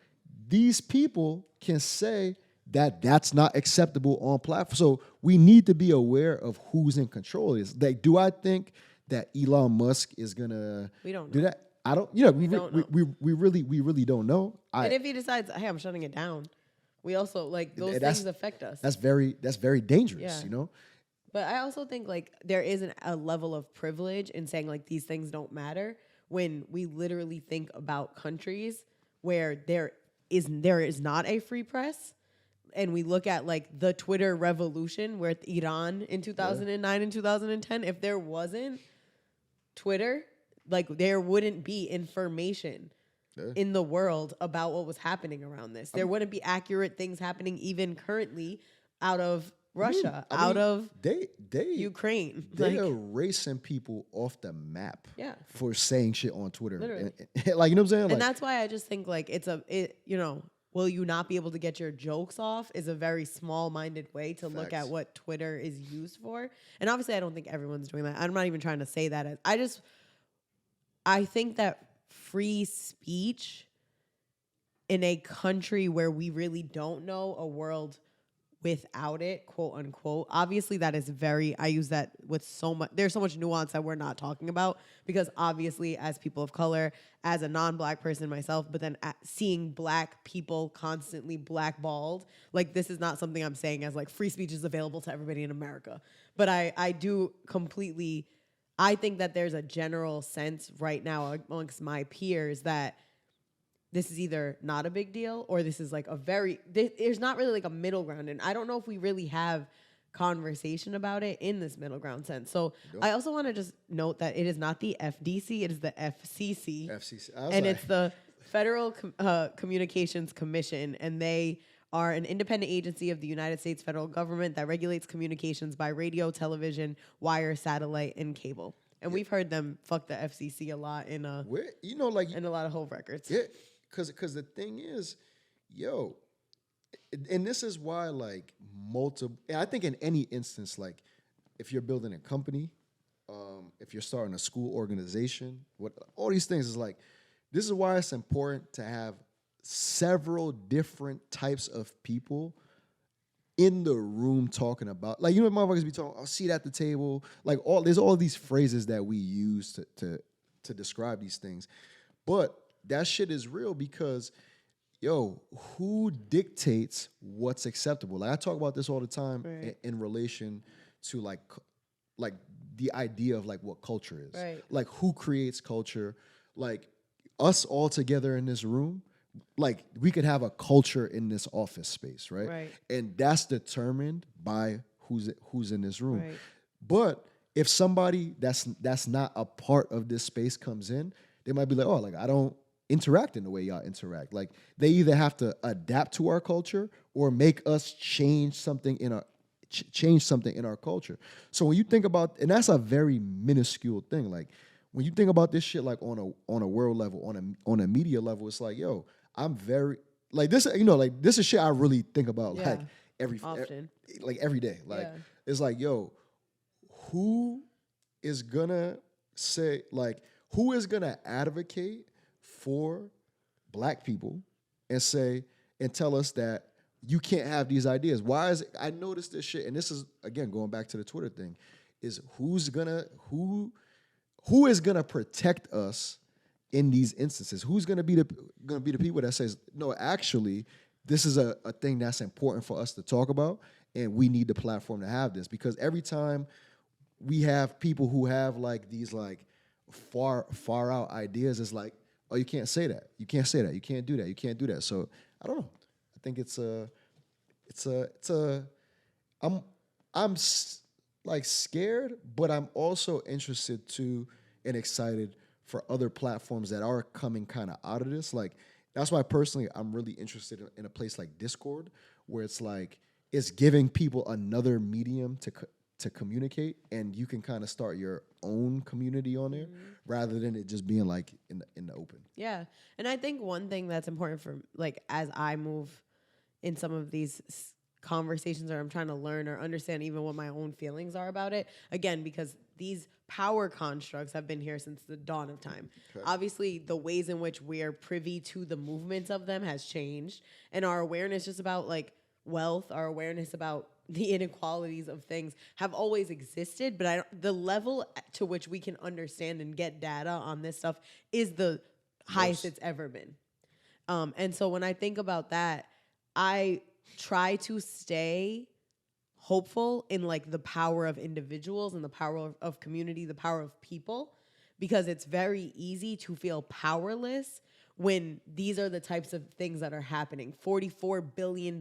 these people can say that that's not acceptable on platform. So we need to be aware of who's in control. Is like, do I think that Elon Musk is gonna do that? I don't. You know, we really don't know. And if he decides, hey, I'm shutting it down, we also like those things affect us. That's very dangerous. You know. But I also think like there isn't a level of privilege in saying like these things don't matter when we literally think about countries where there is not a free press. And we look at like the Twitter revolution where Iran in 2009 and 2010, if there wasn't Twitter, like there wouldn't be information. in the world about what was happening around this. There wouldn't be accurate things happening even currently out of Russia, out of Ukraine. They're erasing people off the map Yeah. for saying shit on Twitter. Literally. Like, you know what I'm saying? And that's why I just think like will you not be able to get your jokes off is a very small-minded way to look at what Twitter is used for. And obviously I don't think everyone's doing that. I'm not even trying to say that. I think that free speech in a country where we really don't know a world without it, quote unquote. Obviously, that is I use that with so much, there's so much nuance that we're not talking about because obviously as people of color, as a non-black person myself, but then seeing black people constantly blackballed, like this is not something I'm saying as like free speech is available to everybody in America. But I do completely, I think that there's a general sense right now amongst my peers that this is either not a big deal or this is like there's not really like a middle ground. And I don't know if we really have conversation about it in this middle ground sense. So I also want to just note that it is not the FDC, it is the FCC. And it's the Federal Communications Commission. And they are an independent agency of the United States federal government that regulates communications by radio, television, wire, satellite, and cable. And we've heard them fuck the FCC a lot in a lot of whole records. Yeah. Because the thing is, and this is why, like, I think in any instance, like, if you're building a company, if you're starting a school organization, all these things is like, this is why it's important to have several different types of people in the room talking about, like, motherfuckers be talking, I'll seat at the table, like, there's all these phrases that we use to describe these things. But that shit is real because, who dictates what's acceptable? Like, I talk about this all the time in relation to like the idea of like what culture is. Right. Like, who creates culture? Like, us all together in this room, like, we could have a culture in this office space, right? And that's determined by who's in this room. Right. But if somebody that's not a part of this space comes in, they might be like, oh, like, I don't interact in the way y'all interact. Like, they either have to adapt to our culture or make us change something in our culture. So when you think about, and that's a very minuscule thing. Like, when you think about this shit, like on a world level, on a media level, it's like, I'm very like this. This is shit I really think about like every day. Like, it's like, who is gonna say, like, who is gonna advocate for black people and tell us that you can't have these ideas? Why is it, I noticed this shit, and this is again going back to the Twitter thing, is who is gonna protect us in these instances? Who's gonna be the people that says, no, actually, this is a thing that's important for us to talk about, and we need the platform to have this? Because every time we have people who have like these like far out ideas, it's like, oh, you can't say that. You can't say that. You can't do that. You can't do that. So I don't know. I think I'm like scared, but I'm also interested too and excited for other platforms that are coming kind of out of this. Like, that's why personally I'm really interested in a place like Discord, where it's like, it's giving people another medium to communicate, and you can kind of start your own community on there rather than it just being like in the open. Yeah. And I think one thing that's important for, like, as I move in some of these conversations, or I'm trying to learn or understand even what my own feelings are about it, again, because these power constructs have been here since the dawn of time. Okay. Obviously, the ways in which we are privy to the movements of them has changed, and our awareness just about like wealth, our awareness about the inequalities of things have always existed, but the level to which we can understand and get data on this stuff is the highest it's ever been. And so when I think about that, I try to stay hopeful in like the power of individuals and the power of community, the power of people, because it's very easy to feel powerless when these are the types of things that are happening. $44 billion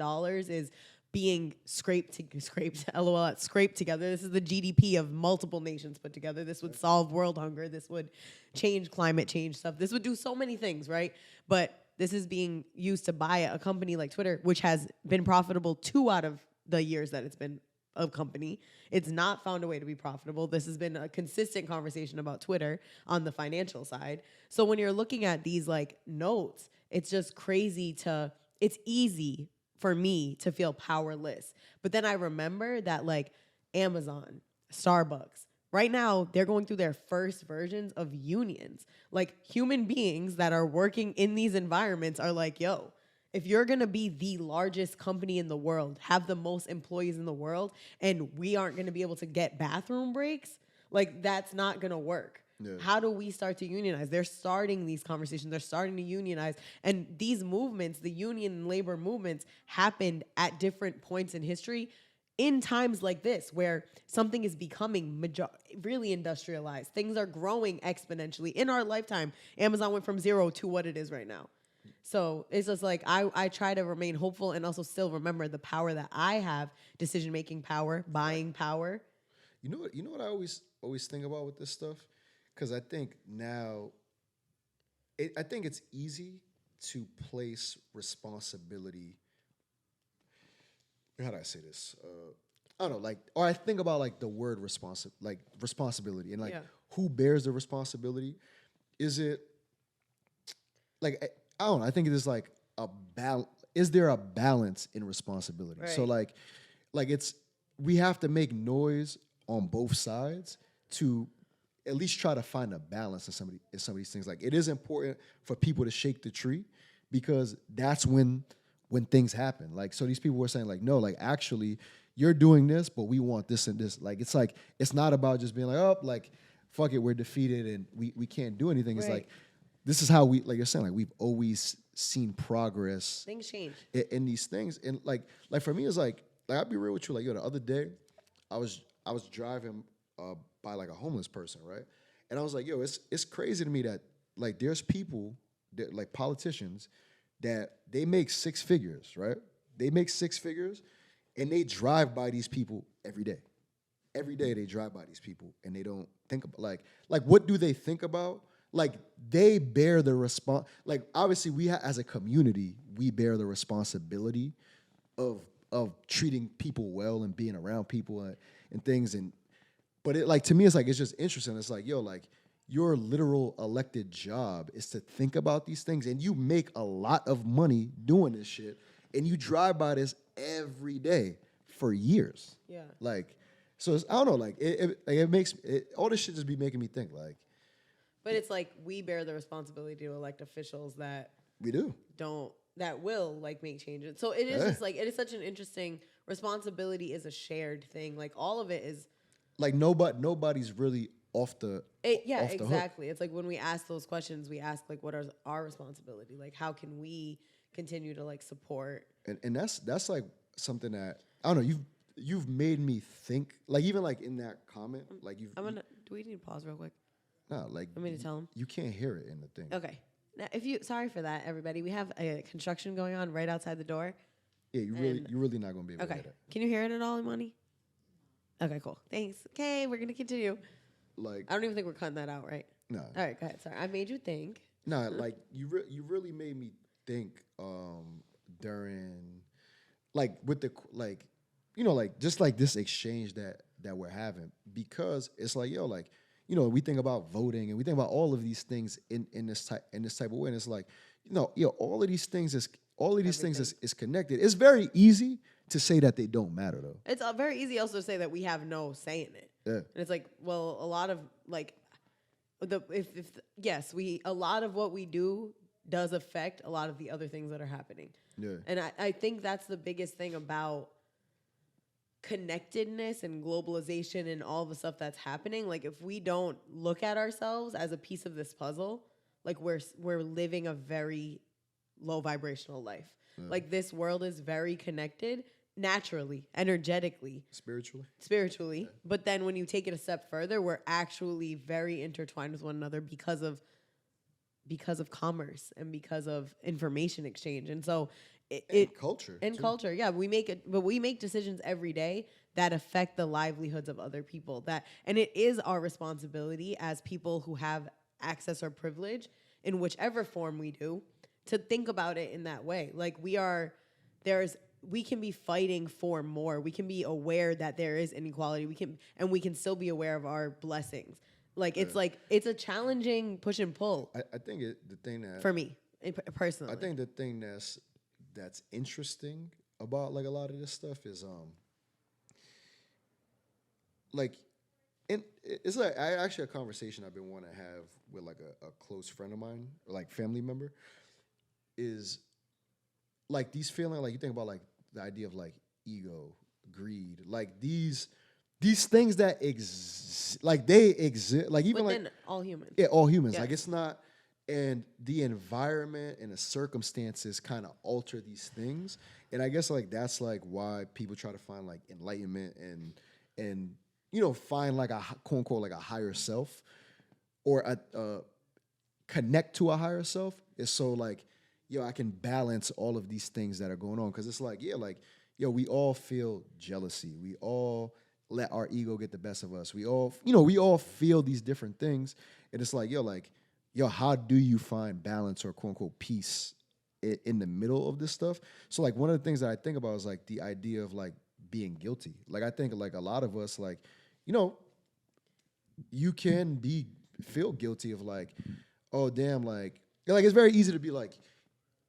is being scraped together. This is the GDP of multiple nations put together. This would solve world hunger. This would change climate change stuff. This would do so many things, right? But this is being used to buy a company like Twitter, which has been profitable 2 out of the years that it's been a company. It's not found a way to be profitable. This has been a consistent conversation about Twitter on the financial side. So when you're looking at these like notes, it's just crazy it's easy for me to feel powerless. But then I remember that like Amazon, Starbucks, right now they're going through their first versions of unions. Like human beings that are working in these environments are like, yo, if you're going to be the largest company in the world, have the most employees in the world, and we aren't going to be able to get bathroom breaks, like that's not going to work. Yeah. How do we start to unionize? They're starting these conversations. They're starting to unionize. And these movements, the union and labor movements, happened at different points in history in times like this where something is becoming really industrialized. Things are growing exponentially. In our lifetime, Amazon went from 0 to what it is right now. So it's just like I try to remain hopeful and also still remember the power that I have, decision-making power, buying power. You know what I always think about with this stuff? Because I think now, I think it's easy to place responsibility. How do I say this? I don't know, like, or I think about like the word responsibility and like who bears the responsibility. Is it like I don't know? I think it is like a balance. Is there a balance in responsibility? Right. So like we have to make noise on both sides to at least try to find a balance in some of these things. Like it is important for people to shake the tree because that's when things happen. Like, so these people were saying like, no, like actually you're doing this, but we want this and this. Like, it's not about just being like, oh, like, fuck it, we're defeated and we can't do anything. Right. It's like, this is how like you're saying, like we've always seen progress. Things change. In these things. And like for me, it's like I'll be real with you. Like, yo, the other day I was driving by like a homeless person, right? And I was like, yo, it's crazy to me that like there's people that like politicians that they make 6 figures, right? They make 6 figures and they drive by these people every day. Every day they drive by these people and they don't think about like what do they think about? Like they bear the like obviously we as a community, we bear the responsibility of treating people well and being around people and things. But it like to me, it's like, it's just interesting. It's like, yo, like your literal elected job is to think about these things and you make a lot of money doing this shit and you drive by this every day for years. Yeah. Like, so I don't know, like it makes all this shit just be making me think like. But it's like we bear the responsibility to elect officials that we that will like make changes. So it is just like, it is such an interesting responsibility is a shared thing. Like all of it is like nobody's really off the exactly. It's like when we ask those questions, we ask like what are our responsibility? Like how can we continue to like support? And that's like something that I don't know, you've made me think, like even like in that comment, like do we need to pause real quick? No, like want me to tell him? You can't hear it in the thing. Okay. Now, sorry for that, everybody. We have a construction going on right outside the door. Yeah, you're really not gonna be able to hear that. Can you hear it at all, Imani? Okay, cool. Thanks. Okay, we're gonna continue. Like I don't even think we're cutting that out, right? No. All right, go ahead. Sorry, I made you think. No, like you really made me think during like with the like like just like this exchange that we're having, because it's like, yo, like we think about voting and we think about all of these things in this type of way, and it's like all of these things is connected. It's very easy to say that they don't matter though. It's very easy also to say that we have no say in it. Yeah. And it's like, well, a lot of like a lot of what we do does affect a lot of the other things that are happening. Yeah. And I think that's the biggest thing about connectedness and globalization and all the stuff that's happening. Like if we don't look at ourselves as a piece of this puzzle, like we're living a very low vibrational life. Yeah. Like this world is very connected naturally, energetically, spiritually. Yeah. But then when you take it a step further, we're actually very intertwined with one another because of commerce and because of information exchange. And so culture. And culture, yeah. We make it, but we make decisions every day that affect the livelihoods of other people. And it is our responsibility as people who have access or privilege in whichever form we do to think about it in that way. Like we can be fighting for more. We can be aware that there is inequality. We can still be aware of our blessings. Like it's a challenging push and pull. I think the thing that for me personally, I think the thing that's interesting about like a lot of this stuff is like it's like I actually a conversation I've been wanting to have with like a close friend of mine, or like family member, is like these feeling like you think about like the idea of like ego, greed, like these things that exist, like they exist, like even within like all humans. Yeah, all humans. Yes. Like it's not, and the environment and the circumstances kind of alter these things, and I guess like that's like why people try to find like enlightenment and find like a quote unquote like a higher self or a connect to a higher self is so like I can balance all of these things that are going on, because it's like we all feel jealousy, we all let our ego get the best of us, we all feel these different things, and it's like how do you find balance or quote unquote peace in the middle of this stuff? So like one of the things that I think about is like the idea of like being guilty. Like I think like a lot of us like you can feel guilty of like, oh damn, like it's very easy to be like,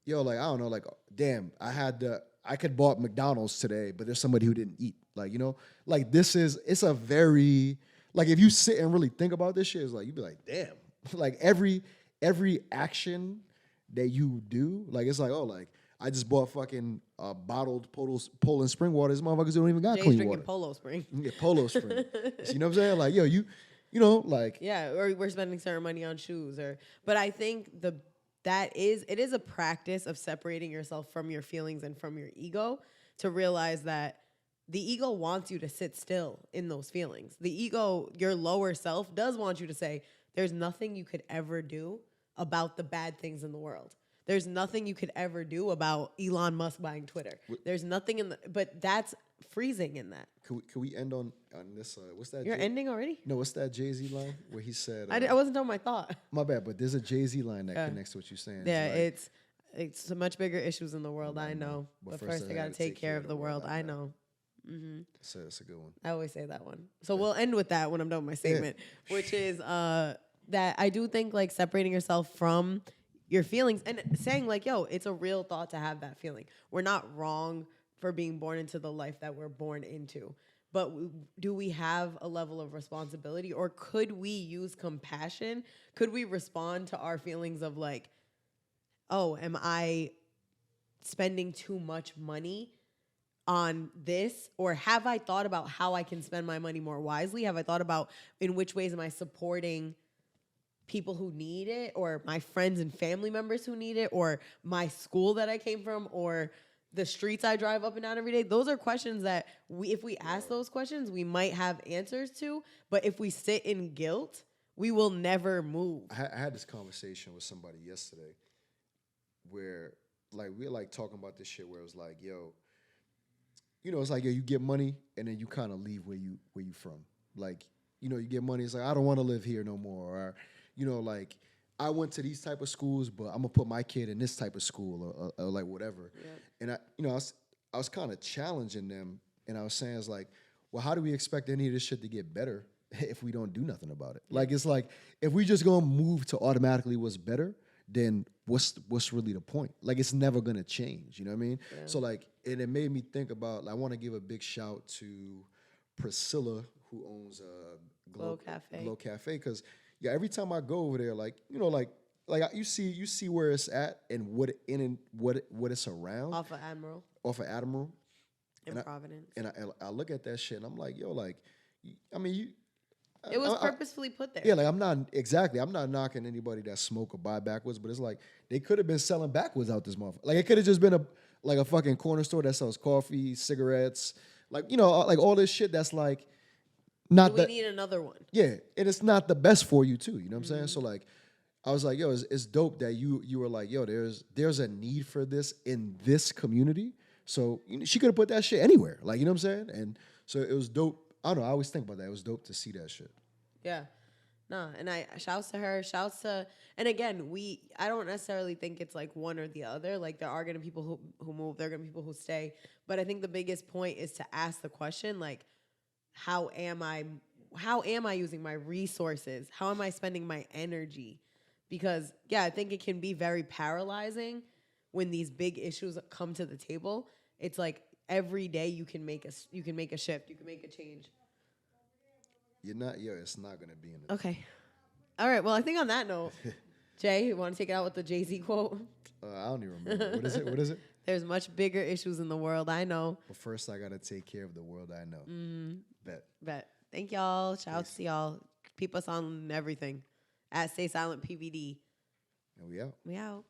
like I don't know, like damn, I could bought McDonald's today, but there's somebody who didn't eat. Like, like it's a very, like if you sit and really think about this shit, it's like you'd be like, damn, like every action that you do, like it's like, oh, like I just bought fucking bottled Poland spring water. These motherfuckers don't even got Jay's clean drinking water. Polo Spring. Yeah, Polo Spring. You know what I'm saying? Like, like yeah, or we're spending certain money on shoes, but I think it is a practice of separating yourself from your feelings and from your ego to realize that the ego wants you to sit still in those feelings. The ego, your lower self, does want you to say, there's nothing you could ever do about the bad things in the world. There's nothing you could ever do about Elon Musk buying Twitter. There's nothing but that's freezing in that. Could we end on this? What's that? You're ending already? No, what's that Jay-Z line where he said? I wasn't done my thought. My bad, but there's a Jay-Z line that connects to what you're saying. Yeah, it's so much bigger issues in the world, I know. But first I got to take care of the world, I know. Mm-hmm. So that's a good one. I always say that one. So we'll end with that when I'm done with my statement, which is that I do think like separating yourself from your feelings and saying like, yo, it's a real thought to have that feeling. We're not wrong for being born into the life that we're born into. But do we have a level of responsibility, or could we use compassion? Could we respond to our feelings of like, oh, am I spending too much money on this? Or have I thought about how I can spend my money more wisely? Have I thought about in which ways am I supporting people who need it, or my friends and family members who need it, or my school that I came from, or the streets I drive up and down every day? Those are questions that if we ask those questions, we might have answers to. But if we sit in guilt, we will never move. I had this conversation with somebody yesterday where like we're like talking about this shit where it was like, yo, it's like, yo, you get money and then you kind of leave where you from. Like, you get money, it's like, I don't want to live here no more. Or, like I went to these type of schools, but I'm gonna put my kid in this type of school or like whatever. Yeah. And I was kind of challenging them, and I was saying, it's like, well, how do we expect any of this shit to get better if we don't do nothing about it? Yeah. Like, it's like, if we just gonna move to automatically what's better, then what's really the point? Like, it's never gonna change, you know what I mean? Yeah. So like, and it made me think about, I want to give a big shout to Priscilla, who owns Glow Cafe, because every time I go over there, like, like you see where it's at and what it's around. Off of Admiral. In Providence. I look at that shit and I'm like, yo, like, I mean, it was purposefully put there. Yeah, like I'm not knocking anybody that smoke or buy backwoods, but it's like they could have been selling backwoods out this motherfucker. Like it could have just been a fucking corner store that sells coffee, cigarettes, like, like all this shit that's like not. We need another one. Yeah, and it's not the best for you too. You know what I'm saying? So like, I was like, yo, it's dope that you were like, yo, there's a need for this in this community. So she could have put that shit anywhere. Like, you know what I'm saying? And so it was dope. I don't know. I always think about that. It was dope to see that shit. Yeah. No, and I shouts to her, shouts to, and again, I don't necessarily think it's like one or the other. Like there are gonna be people who move, there are gonna be people who stay. But I think the biggest point is to ask the question, like, how am I using my resources? How am I spending my energy? Because yeah, I think it can be very paralyzing when these big issues come to the table. It's like every day you can make a shift, you can make a change. It's not gonna be in the Okay. All right. Well, I think on that note, Jay, you want to take it out with the Jay-Z quote? I don't even remember. What is it? There's much bigger issues in the world, I know. But first, I gotta take care of the world I know. Bet. Thank y'all. Shouts to y'all. Keep us on everything. At Stay Silent PVD. And we out. We out.